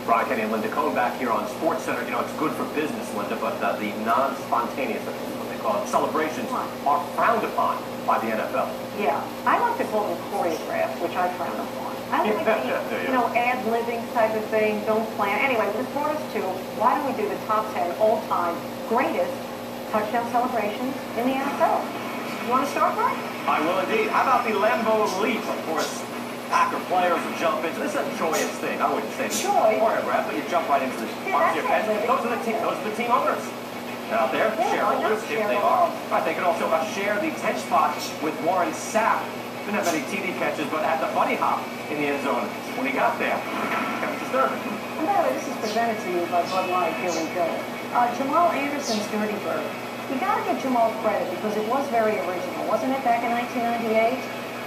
Ron Kenny and Linda Cohn back here on SportsCenter. You know, it's good for business, Linda, but the non-spontaneous, what they call it, celebrations are frowned upon by the NFL. Yeah, I like to call them choreographed, which I frown upon. I like the, you know, ad-libbing type of thing, don't plan. Anyway, this brought us to, why don't we do the top 10 all-time greatest touchdown celebrations in the NFL? You want to start, Mark? I will indeed. How about the Lambeau Leap? Of course, Packer players will jump into this. Is a joyous thing. I wouldn't say choreograph, but you jump right into the Those are the team owners. They're out there, shareholders, if they are. I think it also share the 10 spot with Warren Sapp. Didn't have any TD catches, but had the bunny hop in the end zone when he got there. Kind of disturbing. And by the way, this is presented to you by Bud Light. Here we go. Jamal Anderson's Dirty Bird. You got to give Jamal credit because it was very original, wasn't it, back in 1998?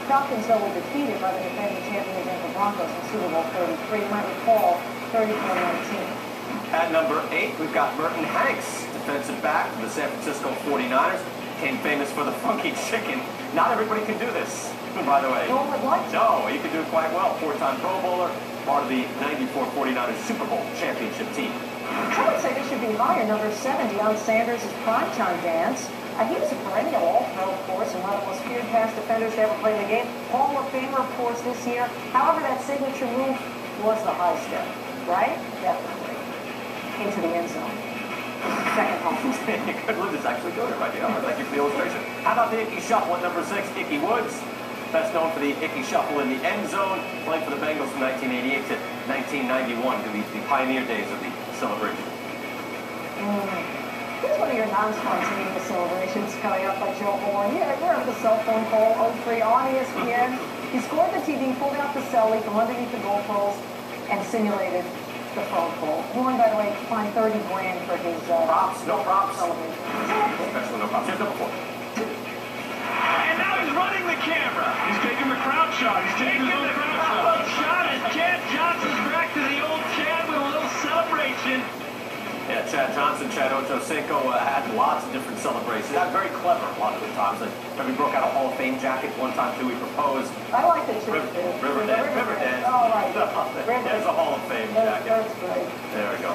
Falcons, though, were defeated by the defending champions Denver Broncos in Super Bowl 33. You might recall 34-19. At number 8, we've got Merton Hanks, defensive back for the San Francisco 49ers. Became famous for the funky chicken. Not everybody can do this, by the way. No one would like to. No, he can do it quite well. 4-time Pro Bowler, part of the 94 49ers Super Bowl championship team. I would say this should be higher. Number 7, Deion Sanders' primetime dance. He was a perennial All-Pro, of course, and one of the most feared pass defenders to ever play the game. Hall of Famer, of course, this year. However, that signature move was the high step, right? Definitely. Into the end zone. Second home. Good, Linda's actually doing it right now. Thank you for the illustration. How about the Ickey Shuffle at number 6, Ickey Woods? Best known for the Ickey Shuffle in the end zone, playing for the Bengals from 1988 to 1991, the pioneer days of the celebration. Here's one of your non-spontaneous celebrations coming up by Joe Horn. Yeah, remember the cell phone call 03 on ESPN? He scored the TV, pulled out the celly from underneath the goalpost, and simulated the phone call. Horn, by the way, fined $30 grand for his props, no props. Celebration. Especially no props. Here's number 4. And now he's running the camera. He's taking the crowd shot. He's taking the crowd shot. As Chad Johnson's back to the old Chad with a little celebration. Yeah, Chad Johnson, Chad Ochocinco had lots of different celebrations. That's very clever a lot of the times. Like, he broke out a Hall of Fame jacket one time, too. He proposed. I like it, too. Riverdance. Oh, right. There's a Hall of Fame jacket. That's great. There we go.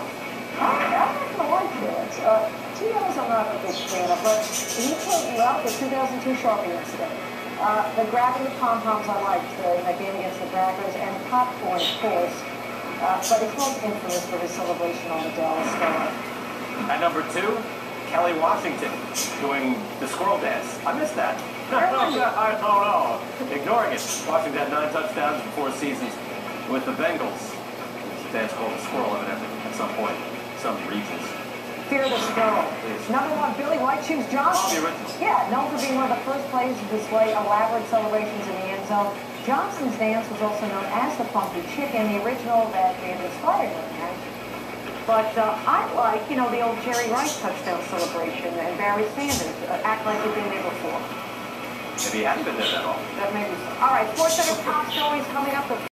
I'm not going to like that. Tito's I'm not a big fan of, but he put you out the 2002 Sharpie incident. The grabbing the pom-poms I liked in that game against the Packers, and popcorn, of course. But it's most infamous for his celebration on the Dallas Star. At number 2, Kelly Washington doing the squirrel dance. I missed that. I don't know. Ignoring it. Washington had 9 touchdowns in 4 seasons with the Bengals. It's a dance called the squirrel, evidently, at some point. Some regions. Fear the squirrel. Number 1, Billy White Shoes Johnson. Yeah, known for being one of the first players to display elaborate celebrations in the end zone. Johnson's dance was also known as the Funky Chicken, the original that may have inspired him. But I like, you know, the old Jerry Rice touchdown celebration and Barry Sanders. Act like you've been there before. Maybe he hadn't been there that often. That may be so. All right, SportsCenter top stories coming up.